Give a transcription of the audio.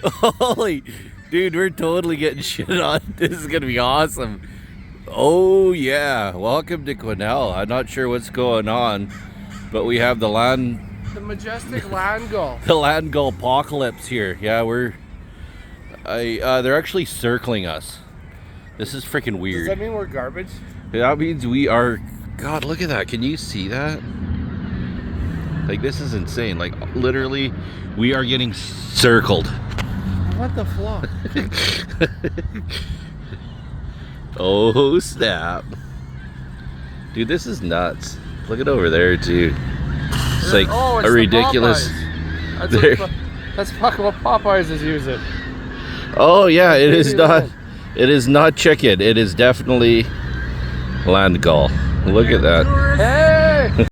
Holy, dude, we're totally getting shit on. This is gonna be awesome. Oh yeah, welcome to Quesnel. I'm not sure what's going on, but we have the majestic land gull. The land gull apocalypse here. Yeah, they're actually circling us. This is freaking weird. Does that mean we're garbage? That means we are. God, look at that. Can you see that? Like, this is insane. Like, literally, we are getting circled. What the fuck? Oh, snap. Dude, this is nuts. Look at over there, too. It's like it's a ridiculous. That's fucking what Popeyes is using. Oh, yeah, it is not. It is not chicken. It is definitely land gull. Look at that. Hey!